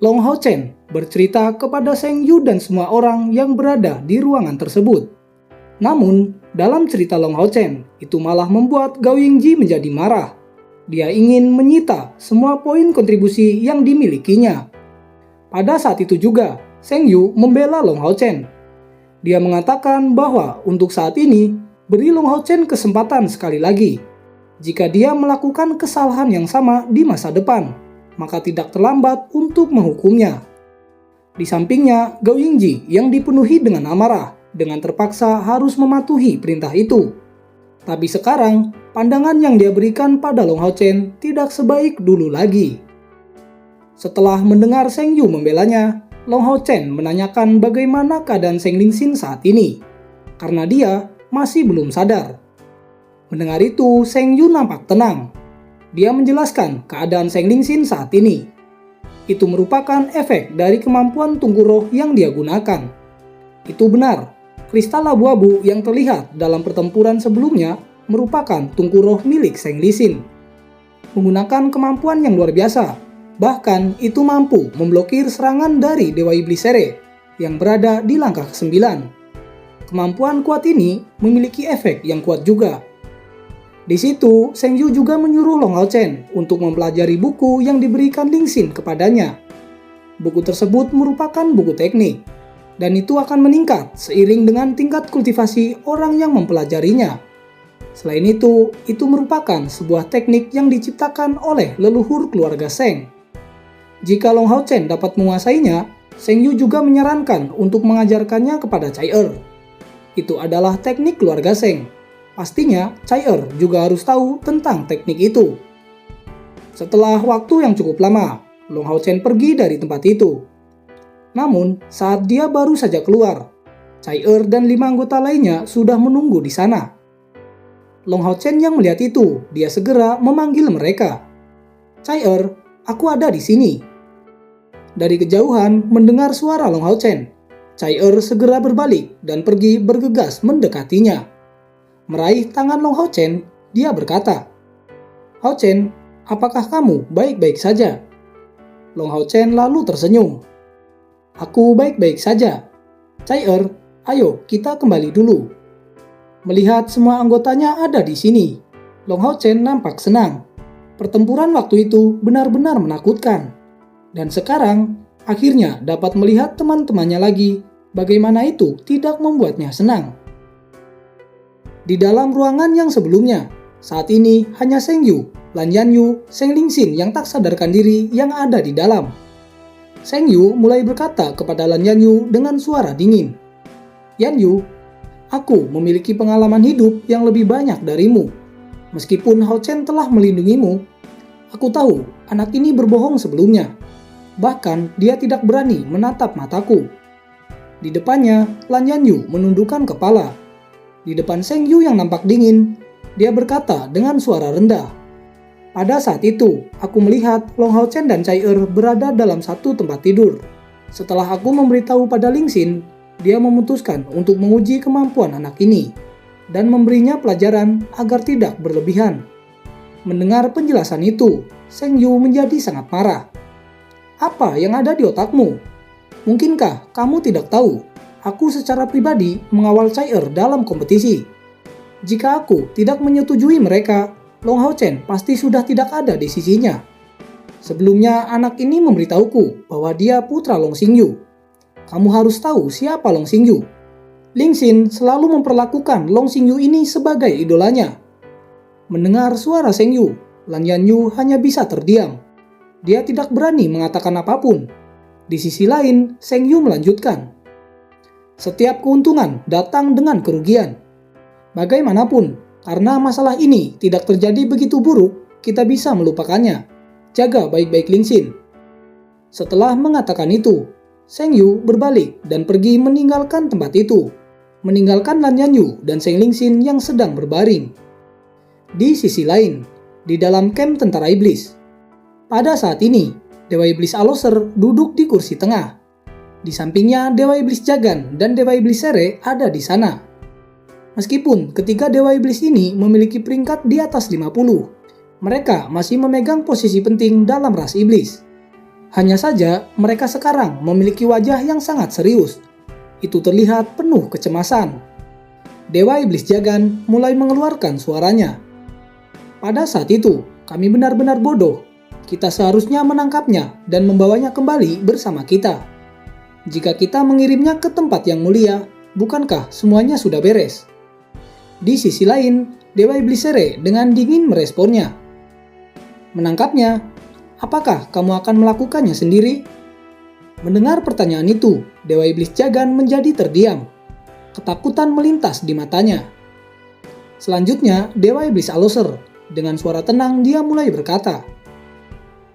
Long Hao Chen bercerita kepada Sheng Yu dan semua orang yang berada di ruangan tersebut. Namun, dalam cerita Long Hao Chen, itu malah membuat Gao Yingji menjadi marah. Dia ingin menyita semua poin kontribusi yang dimilikinya. Pada saat itu juga, Sheng Yu membela Long Hao Chen. Dia mengatakan bahwa untuk saat ini, beri Long Hao Chen kesempatan sekali lagi. Jika dia melakukan kesalahan yang sama di masa depan, maka tidak terlambat untuk menghukumnya. Di sampingnya, Gao Yingji yang dipenuhi dengan amarah, dengan terpaksa harus mematuhi perintah itu. Tapi sekarang, pandangan yang dia berikan pada Long Hao Chen tidak sebaik dulu lagi. Setelah mendengar Sheng Yu membelanya, Long Hao Chen menanyakan bagaimana keadaan Sheng Lingxin saat ini, karena dia masih belum sadar. Mendengar itu, Sheng Yu nampak tenang. Dia menjelaskan keadaan Sheng Lingxin saat ini. Itu merupakan efek dari kemampuan tungku roh yang dia gunakan. Itu benar, kristal abu-abu yang terlihat dalam pertempuran sebelumnya merupakan tungku roh milik Sheng Lingxin. Menggunakan kemampuan yang luar biasa, bahkan itu mampu memblokir serangan dari Dewa Iblis Sere yang berada di langkah ke-9. Kemampuan kuat ini memiliki efek yang kuat juga. Di situ, Sheng Yu juga menyuruh Long Hao Chen untuk mempelajari buku yang diberikan Lingxin kepadanya. Buku tersebut merupakan buku teknik, dan itu akan meningkat seiring dengan tingkat kultivasi orang yang mempelajarinya. Selain itu merupakan sebuah teknik yang diciptakan oleh leluhur keluarga Sheng. Jika Long Hao Chen dapat menguasainya, Sheng Yu juga menyarankan untuk mengajarkannya kepada Cai Er. Itu adalah teknik keluarga Sheng. Pastinya, Cai Er juga harus tahu tentang teknik itu. Setelah waktu yang cukup lama, Long Hao Chen pergi dari tempat itu. Namun, saat dia baru saja keluar, Cai Er dan 5 anggota lainnya sudah menunggu di sana. Long Hao Chen yang melihat itu, dia segera memanggil mereka. "Cai Er, aku ada di sini." Dari kejauhan mendengar suara Long Hao Chen, Cai Er segera berbalik dan pergi bergegas mendekatinya. Meraih tangan Long Hao Chen, dia berkata, "Hao Chen, apakah kamu baik-baik saja?" Long Hao Chen lalu tersenyum. "Aku baik-baik saja. Cai Er, ayo kita kembali dulu." Melihat semua anggotanya ada di sini, Long Hao Chen nampak senang. Pertempuran waktu itu benar-benar menakutkan. Dan sekarang, akhirnya dapat melihat teman-temannya lagi, bagaimana itu tidak membuatnya senang. Di dalam ruangan yang sebelumnya, saat ini hanya Sheng Yu, Lan Yanyu, Sheng Lingxin yang tak sadarkan diri yang ada di dalam. Sheng Yu mulai berkata kepada Lan Yanyu dengan suara dingin, "Yanyu, aku memiliki pengalaman hidup yang lebih banyak darimu. Meskipun Hao Chen telah melindungimu, aku tahu anak ini berbohong sebelumnya. Bahkan dia tidak berani menatap mataku." Di depannya, Lan Yanyu menundukkan kepala. Di depan Sheng Yu yang nampak dingin, dia berkata dengan suara rendah, "Pada saat itu, aku melihat Long Hao Chen dan Cai Er berada dalam satu tempat tidur. Setelah aku memberitahu pada Lingxin, dia memutuskan untuk menguji kemampuan anak ini dan memberinya pelajaran agar tidak berlebihan." Mendengar penjelasan itu, Sheng Yu menjadi sangat marah. "Apa yang ada di otakmu? Mungkinkah kamu tidak tahu? Aku secara pribadi mengawal Cai Er dalam kompetisi. Jika aku tidak menyetujui mereka, Long Hao Chen pasti sudah tidak ada di sisinya. Sebelumnya anak ini memberitahuku bahwa dia putra Long Xingyu. Kamu harus tahu siapa Long Xingyu. Lingxin selalu memperlakukan Long Xingyu ini sebagai idolanya." Mendengar suara Sheng Yu, Lan Yanyu hanya bisa terdiam. Dia tidak berani mengatakan apapun. Di sisi lain, Sheng Yu melanjutkan, "Setiap keuntungan datang dengan kerugian. Bagaimanapun, karena masalah ini tidak terjadi begitu buruk, kita bisa melupakannya. Jaga baik-baik Lingxin." Setelah mengatakan itu, Sheng Yu berbalik dan pergi meninggalkan tempat itu, meninggalkan Lan Yanyu dan Sheng Lingxin yang sedang berbaring. Di sisi lain, di dalam kamp tentara iblis, pada saat ini, Dewa Iblis Aloser duduk di kursi tengah. Di sampingnya Dewa Iblis Jagan dan Dewa Iblis Sere ada di sana. Meskipun ketiga Dewa Iblis ini memiliki peringkat di atas 50, mereka masih memegang posisi penting dalam ras iblis. Hanya saja mereka sekarang memiliki wajah yang sangat serius. Itu terlihat penuh kecemasan. Dewa Iblis Jagan mulai mengeluarkan suaranya. Pada saat itu, kami benar-benar bodoh. Kita seharusnya menangkapnya dan membawanya kembali bersama kita. Jika kita mengirimnya ke tempat yang mulia, bukankah semuanya sudah beres? Di sisi lain, Dewa Iblis Sere dengan dingin meresponnya. Menangkapnya? Apakah kamu akan melakukannya sendiri? Mendengar pertanyaan itu, Dewa Iblis Jagan menjadi terdiam. Ketakutan melintas di matanya. Selanjutnya, Dewa Iblis Aloser, dengan suara tenang dia mulai berkata,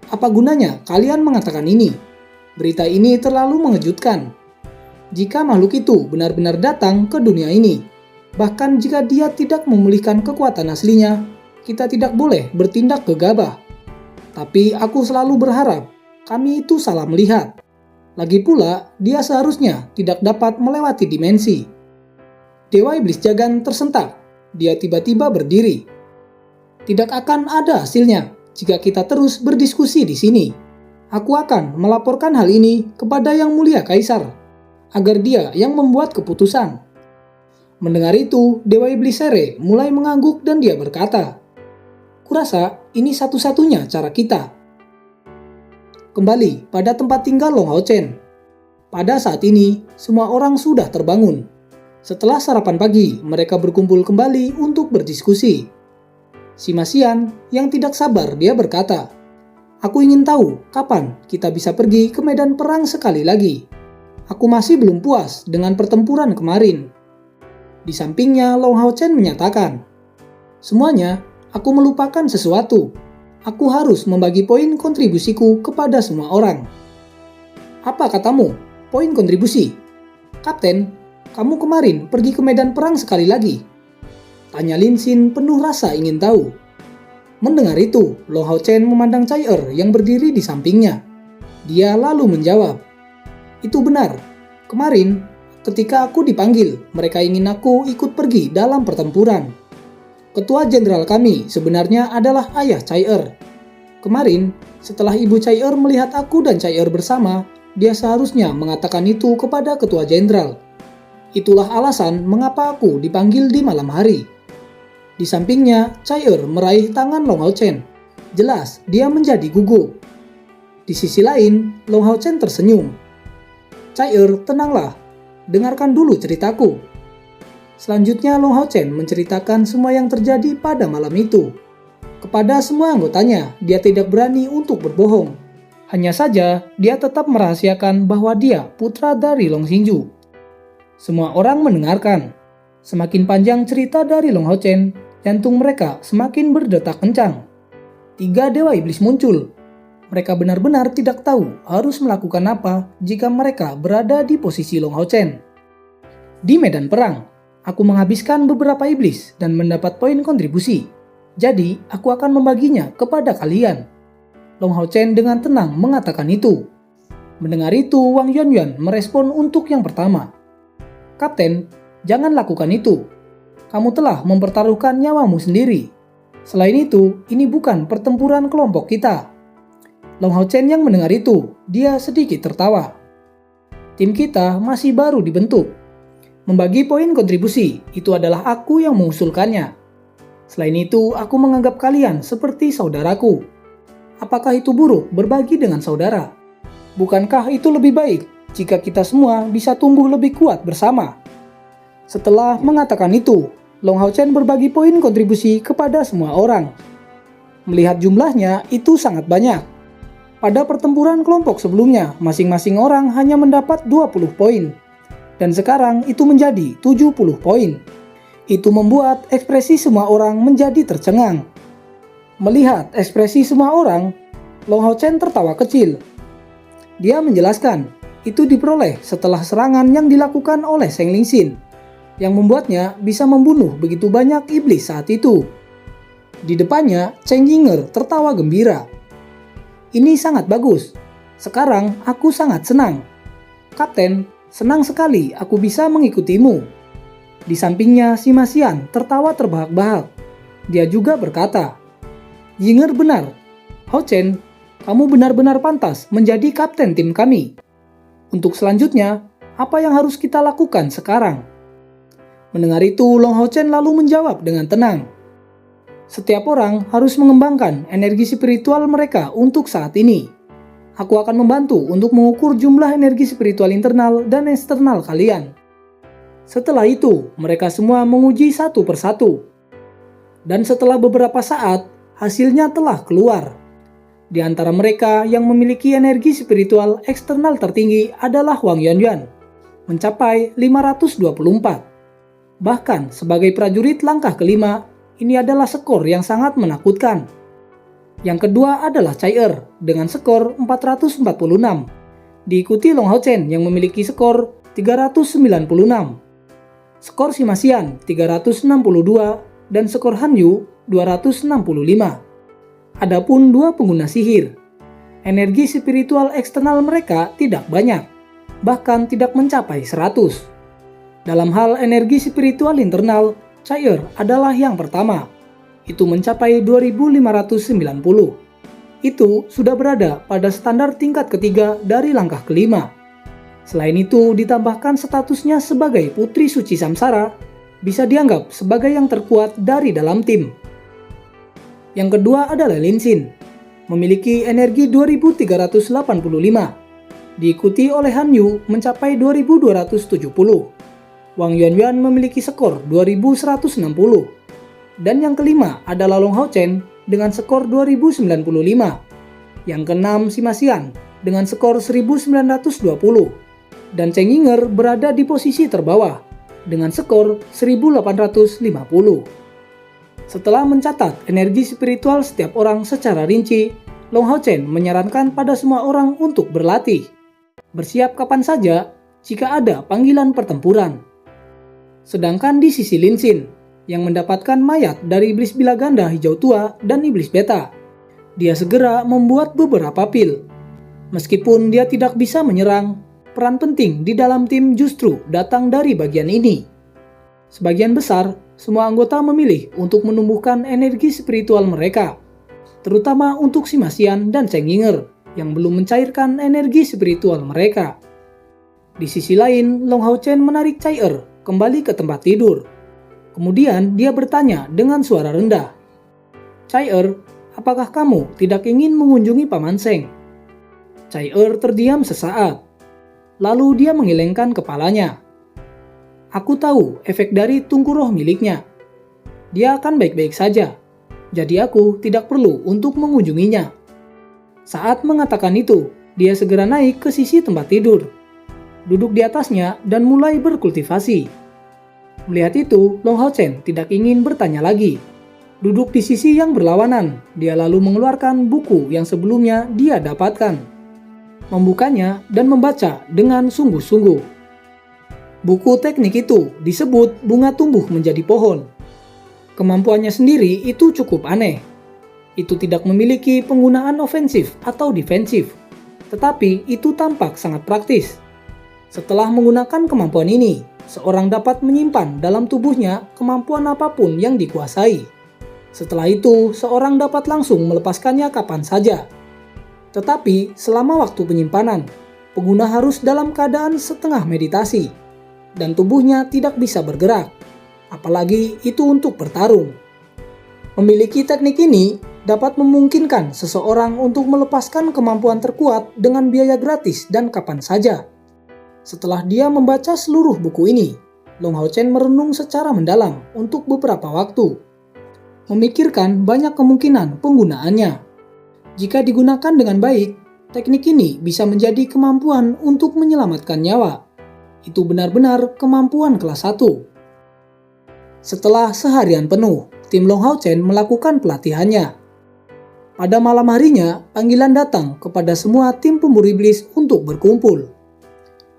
"Apa gunanya kalian mengatakan ini? Berita ini terlalu mengejutkan. Jika makhluk itu benar-benar datang ke dunia ini, bahkan jika dia tidak memulihkan kekuatan aslinya, kita tidak boleh bertindak gegabah. Tapi aku selalu berharap kami itu salah melihat. Lagi pula, dia seharusnya tidak dapat melewati dimensi." Dewa Iblis Jagan tersentak. Dia tiba-tiba berdiri. "Tidak akan ada hasilnya jika kita terus berdiskusi di sini. Aku akan melaporkan hal ini kepada Yang Mulia Kaisar, agar dia yang membuat keputusan." Mendengar itu, Dewa Iblis Sere mulai mengangguk dan dia berkata, "Kurasa ini satu-satunya cara kita." Kembali pada tempat tinggal Long Hao Chen. Pada saat ini, semua orang sudah terbangun. Setelah sarapan pagi, mereka berkumpul kembali untuk berdiskusi. Sima Xian yang tidak sabar dia berkata, "Aku ingin tahu kapan kita bisa pergi ke medan perang sekali lagi. Aku masih belum puas dengan pertempuran kemarin." Di sampingnya Long Hao Chen menyatakan, "Semuanya, aku melupakan sesuatu. Aku harus membagi poin kontribusiku kepada semua orang." "Apa katamu? Poin kontribusi?" "Kapten, kamu kemarin pergi ke medan perang sekali lagi?" tanya Lin Xin penuh rasa ingin tahu. Mendengar itu, Long Hao Chen memandang Chai yang berdiri di sampingnya. Dia lalu menjawab, "Itu benar. Kemarin, ketika aku dipanggil, mereka ingin aku ikut pergi dalam pertempuran. Ketua jenderal kami sebenarnya adalah ayah Chai. Kemarin, setelah ibu Chai melihat aku dan Chai bersama, dia seharusnya mengatakan itu kepada ketua jenderal. Itulah alasan mengapa aku dipanggil di malam hari." Di sampingnya, Chai meraih tangan Long Hao Chen. Jelas, dia menjadi gugup. Di sisi lain, Long Hao Chen tersenyum. "Chai, tenanglah. Dengarkan dulu ceritaku." Selanjutnya, Long Hao Chen menceritakan semua yang terjadi pada malam itu. Kepada semua anggotanya, dia tidak berani untuk berbohong. Hanya saja, dia tetap merahasiakan bahwa dia putra dari Long Xingju. Semua orang mendengarkan. Semakin panjang cerita dari Long Hao Chen, jantung mereka semakin berdetak kencang. 3 dewa iblis muncul. Mereka benar-benar tidak tahu harus melakukan apa jika mereka berada di posisi Long Hao Chen. Di medan perang, aku menghabiskan beberapa iblis dan mendapat poin kontribusi. Jadi, aku akan membaginya kepada kalian. Long Hao Chen dengan tenang mengatakan itu. Mendengar itu, Wang Yuanyuan merespon untuk yang pertama. "Kapten, jangan lakukan itu. Kamu telah mempertaruhkan nyawamu sendiri. Selain itu, ini bukan pertempuran kelompok kita." Long Hao Chen yang mendengar itu, dia sedikit tertawa. "Tim kita masih baru dibentuk. Membagi poin kontribusi, itu adalah aku yang mengusulkannya. Selain itu, aku menganggap kalian seperti saudaraku. Apakah itu buruk berbagi dengan saudara? Bukankah itu lebih baik jika kita semua bisa tumbuh lebih kuat bersama?" Setelah mengatakan itu, Long Hao Chen berbagi poin kontribusi kepada semua orang. Melihat jumlahnya, itu sangat banyak. Pada pertempuran kelompok sebelumnya, masing-masing orang hanya mendapat 20 poin. Dan sekarang itu menjadi 70 poin. Itu membuat ekspresi semua orang menjadi tercengang. Melihat ekspresi semua orang, Long Hao Chen tertawa kecil. Dia menjelaskan, itu diperoleh setelah serangan yang dilakukan oleh Seng Ling Xin, yang membuatnya bisa membunuh begitu banyak iblis saat itu. Di depannya, Cheng Yinger tertawa gembira. "Ini sangat bagus. Sekarang aku sangat senang. Kapten, senang sekali aku bisa mengikutimu." Di sampingnya, Sima Xian tertawa terbahak-bahak. Dia juga berkata, "Yinger benar. Hao Chen, Kamu benar-benar pantas menjadi kapten tim kami. Untuk selanjutnya, apa yang harus kita lakukan sekarang?" Mendengar itu, Long Hao Chen lalu menjawab dengan tenang. "Setiap orang harus mengembangkan energi spiritual mereka untuk saat ini. Aku akan membantu untuk mengukur jumlah energi spiritual internal dan eksternal kalian. Setelah itu, mereka semua menguji satu persatu. Dan setelah beberapa saat, hasilnya telah keluar. Di antara mereka yang memiliki energi spiritual eksternal tertinggi adalah Wang Yuanyuan, mencapai 524. Bahkan sebagai prajurit langkah kelima, ini adalah skor yang sangat menakutkan. Yang kedua adalah Cai Er dengan skor 446, diikuti Long Hao Chen yang memiliki skor 396, skor Sima Xian 362, dan skor Han Yu 265. Adapun dua pengguna sihir, energi spiritual eksternal mereka tidak banyak, bahkan tidak mencapai 100. Dalam hal energi spiritual internal, Cai Er adalah yang pertama. Itu mencapai 2590. Itu sudah berada pada standar tingkat ketiga dari langkah kelima. Selain itu, ditambahkan statusnya sebagai Putri Suci Samsara, bisa dianggap sebagai yang terkuat dari dalam tim. Yang kedua adalah Lin Xin, memiliki energi 2385, diikuti oleh Han Yu mencapai 2270. Wang Yuanyuan memiliki skor 2160. Dan yang kelima adalah Long Hao Chen dengan skor 2095. Yang keenam Sima Xian dengan skor 1920. Dan Cheng Yinger berada di posisi terbawah dengan skor 1850. Setelah mencatat energi spiritual setiap orang secara rinci, Long Hao Chen menyarankan pada semua orang untuk berlatih. Bersiap kapan saja jika ada panggilan pertempuran. Sedangkan di sisi Lin Xin, yang mendapatkan mayat dari iblis bilaganda hijau tua dan iblis beta, dia segera membuat beberapa pil. Meskipun dia tidak bisa menyerang, peran penting di dalam tim justru datang dari bagian ini. Sebagian besar, semua anggota memilih untuk menumbuhkan energi spiritual mereka, terutama untuk Sima Xian dan Cheng Yinger yang belum mencairkan energi spiritual mereka. Di sisi lain, Long Hao Chen menarik Cai Er kembali ke tempat tidur. Kemudian dia bertanya dengan suara rendah, "Cai Er, apakah kamu tidak ingin mengunjungi Paman Seng?" Cai Er terdiam sesaat. Lalu dia menggelengkan kepalanya. "Aku tahu efek dari tungku roh miliknya. Dia akan baik-baik saja. Jadi aku tidak perlu untuk mengunjunginya." Saat mengatakan itu, dia segera naik ke sisi tempat tidur, duduk di atasnya dan mulai berkultivasi. Melihat itu, Long Hao Chen tidak ingin bertanya lagi. Duduk di sisi yang berlawanan, dia lalu mengeluarkan buku yang sebelumnya dia dapatkan. Membukanya dan membaca dengan sungguh-sungguh. Buku teknik itu disebut Bunga Tumbuh Menjadi Pohon. Kemampuannya sendiri itu cukup aneh. Itu tidak memiliki penggunaan ofensif atau defensif, tetapi itu tampak sangat praktis. Setelah menggunakan kemampuan ini, seorang dapat menyimpan dalam tubuhnya kemampuan apapun yang dikuasai. Setelah itu, seorang dapat langsung melepaskannya kapan saja. Tetapi selama waktu penyimpanan, pengguna harus dalam keadaan setengah meditasi, dan tubuhnya tidak bisa bergerak, apalagi itu untuk bertarung. Memiliki teknik ini dapat memungkinkan seseorang untuk melepaskan kemampuan terkuat dengan biaya gratis dan kapan saja. Setelah dia membaca seluruh buku ini, Long Hao Chen merenung secara mendalam untuk beberapa waktu, memikirkan banyak kemungkinan penggunaannya. Jika digunakan dengan baik, teknik ini bisa menjadi kemampuan untuk menyelamatkan nyawa. Itu benar-benar kemampuan kelas 1. Setelah seharian penuh, tim Long Hao Chen melakukan pelatihannya. Pada malam harinya, panggilan datang kepada semua tim pemburu iblis untuk berkumpul.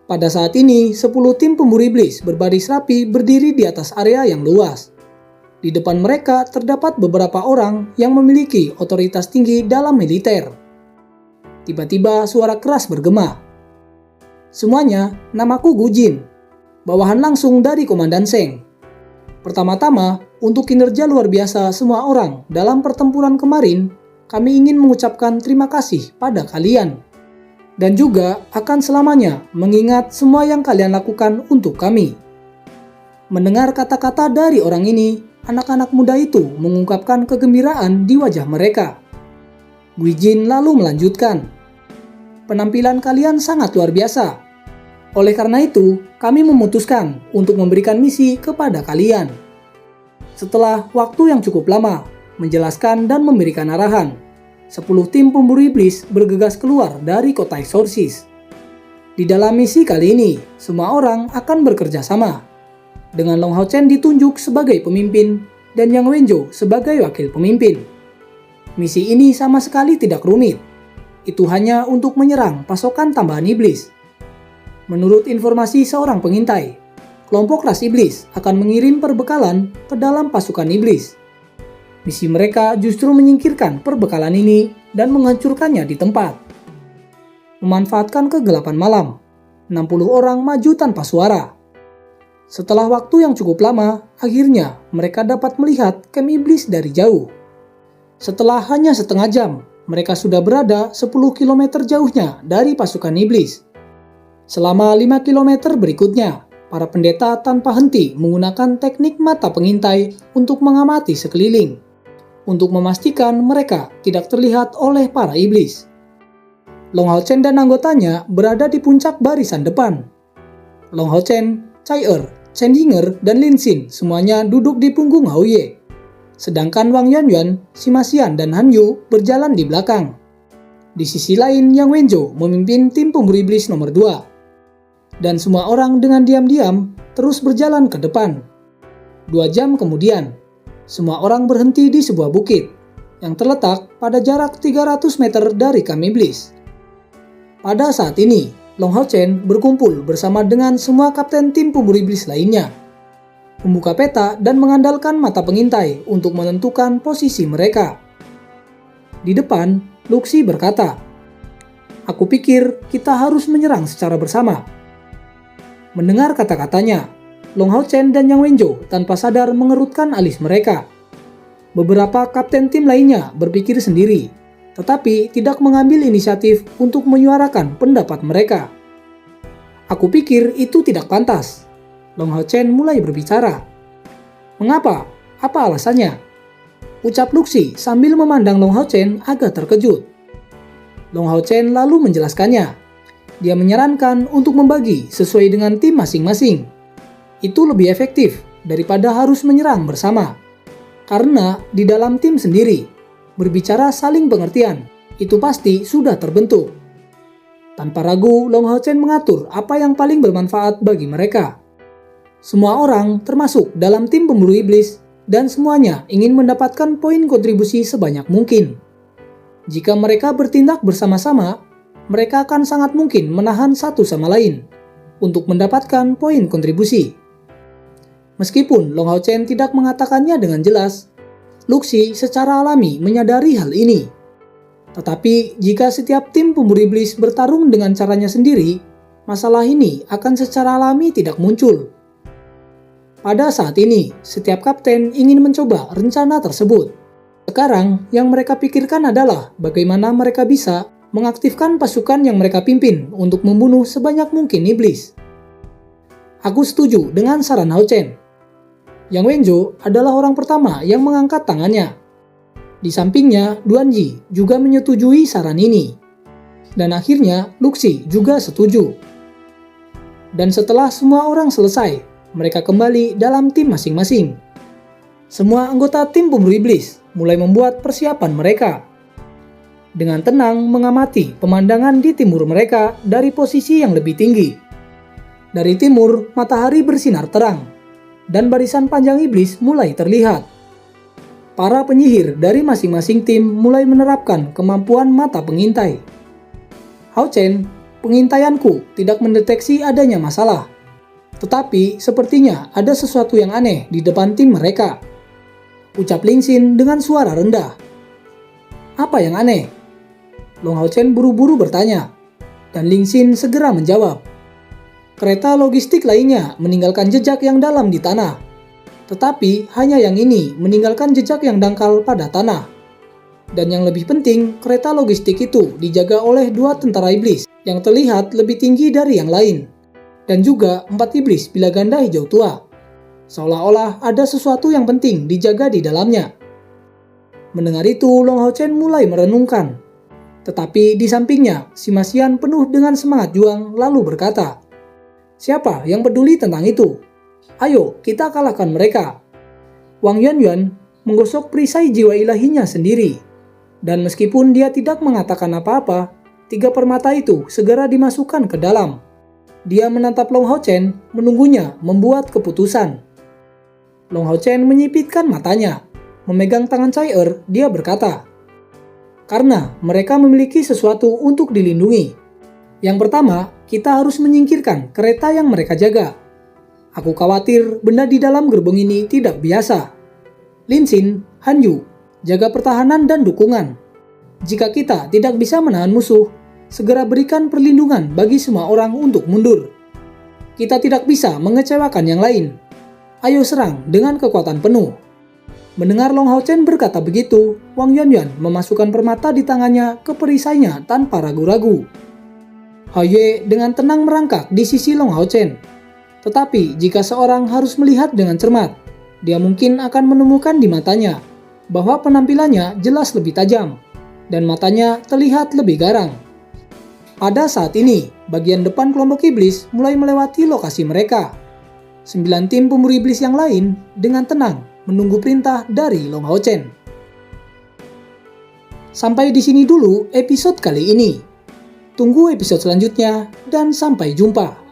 Pada saat ini, 10 tim pemburu iblis berbaris rapi berdiri di atas area yang luas. Di depan mereka terdapat beberapa orang yang memiliki otoritas tinggi dalam militer. Tiba-tiba suara keras bergema. "Semuanya, namaku Gu Jin, bawahan langsung dari Komandan Seng. Pertama-tama, untuk kinerja luar biasa semua orang dalam pertempuran kemarin, kami ingin mengucapkan terima kasih pada kalian. Dan juga akan selamanya mengingat semua yang kalian lakukan untuk kami. Mendengar kata-kata dari orang ini, anak-anak muda itu mengungkapkan kegembiraan di wajah mereka. Guijin lalu melanjutkan, penampilan kalian sangat luar biasa. Oleh karena itu, kami memutuskan untuk memberikan misi kepada kalian. Setelah waktu yang cukup lama, menjelaskan dan memberikan arahan, 10 tim pemburu iblis bergegas keluar dari kota eksorsis. Di dalam misi kali ini, semua orang akan bekerja sama. Dengan Long Hao Chen ditunjuk sebagai pemimpin dan Yang Wenjo sebagai wakil pemimpin. Misi ini sama sekali tidak rumit. Itu hanya untuk menyerang pasokan tambahan iblis. Menurut informasi seorang pengintai, kelompok ras iblis akan mengirim perbekalan ke dalam pasukan iblis. Misi mereka justru menyingkirkan perbekalan ini dan menghancurkannya di tempat. Memanfaatkan kegelapan malam, 60 orang maju tanpa suara. Setelah waktu yang cukup lama, akhirnya mereka dapat melihat camp iblis dari jauh. Setelah hanya setengah jam, mereka sudah berada 10 km jauhnya dari pasukan iblis. Selama 5 km berikutnya, para pendeta tanpa henti menggunakan teknik mata pengintai untuk mengamati sekeliling, untuk memastikan mereka tidak terlihat oleh para iblis. Long Hao Chen dan anggotanya berada di puncak barisan depan. Long Hao Chen, Cai Chen Yinger, dan Lin Xin semuanya duduk di punggung Hao Ye. Sedangkan Wang Yuanyuan, Sima Xian, dan Han Yu berjalan di belakang. Di sisi lain, Yang Wenjo memimpin tim pemburu iblis nomor 2. Dan semua orang dengan diam-diam terus berjalan ke depan. 2 jam kemudian, semua orang berhenti di sebuah bukit yang terletak pada jarak 300 meter dari camp iblis. Pada saat ini, Long Hao Chen berkumpul bersama dengan semua kapten tim pemburu iblis lainnya, membuka peta dan mengandalkan mata pengintai untuk menentukan posisi mereka. Di depan, Luxi berkata, "Aku pikir kita harus menyerang secara bersama." Mendengar kata-katanya, Long Hao Chen dan Yang Wenjo tanpa sadar mengerutkan alis mereka. Beberapa kapten tim lainnya berpikir sendiri, tetapi tidak mengambil inisiatif untuk menyuarakan pendapat mereka. "Aku pikir itu tidak pantas." Long Hao Chen mulai berbicara. "Mengapa? Apa alasannya?" ucap Luxi sambil memandang Long Hao Chen agak terkejut. Long Hao Chen lalu menjelaskannya. Dia menyarankan untuk membagi sesuai dengan tim masing-masing. Itu lebih efektif daripada harus menyerang bersama. Karena di dalam tim sendiri, berbicara saling pengertian, itu pasti sudah terbentuk. Tanpa ragu, Long Hao Chen mengatur apa yang paling bermanfaat bagi mereka. Semua orang termasuk dalam tim pemburu iblis dan semuanya ingin mendapatkan poin kontribusi sebanyak mungkin. Jika mereka bertindak bersama-sama, mereka akan sangat mungkin menahan satu sama lain untuk mendapatkan poin kontribusi. Meskipun Long Hao Chen tidak mengatakannya dengan jelas, Luxi secara alami menyadari hal ini. Tetapi jika setiap tim pemburu iblis bertarung dengan caranya sendiri, masalah ini akan secara alami tidak muncul. Pada saat ini, setiap kapten ingin mencoba rencana tersebut. Sekarang, yang mereka pikirkan adalah bagaimana mereka bisa mengaktifkan pasukan yang mereka pimpin untuk membunuh sebanyak mungkin iblis. Aku setuju dengan saran Hao Chen. Yang Wenjo adalah orang pertama yang mengangkat tangannya. Di sampingnya, Duanji juga menyetujui saran ini. Dan akhirnya, Luxi juga setuju. Dan setelah semua orang selesai, mereka kembali dalam tim masing-masing. Semua anggota tim pemburu iblis mulai membuat persiapan mereka. Dengan tenang mengamati pemandangan di timur mereka dari posisi yang lebih tinggi. Dari timur, matahari bersinar terang, dan barisan panjang iblis mulai terlihat. Para penyihir dari masing-masing tim mulai menerapkan kemampuan mata pengintai. Hao Chen, pengintaianku tidak mendeteksi adanya masalah. Tetapi sepertinya ada sesuatu yang aneh di depan tim mereka, ucap Lin Xin dengan suara rendah. Apa yang aneh? Long Hao Chen buru-buru bertanya, dan Lin Xin segera menjawab. Kereta logistik lainnya meninggalkan jejak yang dalam di tanah, tetapi hanya yang ini meninggalkan jejak yang dangkal pada tanah. Dan yang lebih penting, kereta logistik itu dijaga oleh 2 tentara iblis yang terlihat lebih tinggi dari yang lain. Dan juga 4 iblis bila ganda hijau tua. Seolah-olah ada sesuatu yang penting dijaga di dalamnya. Mendengar itu, Long Hao Chen mulai merenungkan. Tetapi di sampingnya, si Masian penuh dengan semangat juang lalu berkata, "Siapa yang peduli tentang itu? Ayo, kita kalahkan mereka." Wang Yuanyuan menggosok perisai jiwa ilahinya sendiri. Dan meskipun dia tidak mengatakan apa-apa, 3 permata itu segera dimasukkan ke dalam. Dia menatap Long Hao Chen, menunggunya membuat keputusan. Long Hao Chen menyipitkan matanya. Memegang tangan Cai Er, dia berkata, "Karena mereka memiliki sesuatu untuk dilindungi. Yang pertama, kita harus menyingkirkan kereta yang mereka jaga. Aku khawatir benda di dalam gerbong ini tidak biasa. Lin Xin, Han Yu, jaga pertahanan dan dukungan. Jika kita tidak bisa menahan musuh, segera berikan perlindungan bagi semua orang untuk mundur. Kita tidak bisa mengecewakan yang lain. Ayo serang dengan kekuatan penuh." Mendengar Long Hao Chen berkata begitu, Wang Yuanyuan memasukkan permata di tangannya ke perisainya tanpa ragu-ragu. Hao Yue dengan tenang merangkak di sisi Long Hao Chen. Tetapi jika seorang harus melihat dengan cermat, dia mungkin akan menemukan di matanya bahwa penampilannya jelas lebih tajam dan matanya terlihat lebih garang. Pada saat ini, bagian depan kelompok iblis mulai melewati lokasi mereka. 9 tim pemburu iblis yang lain dengan tenang menunggu perintah dari Long Hao Chen. Sampai di sini dulu episode kali ini. Tunggu episode selanjutnya dan sampai jumpa.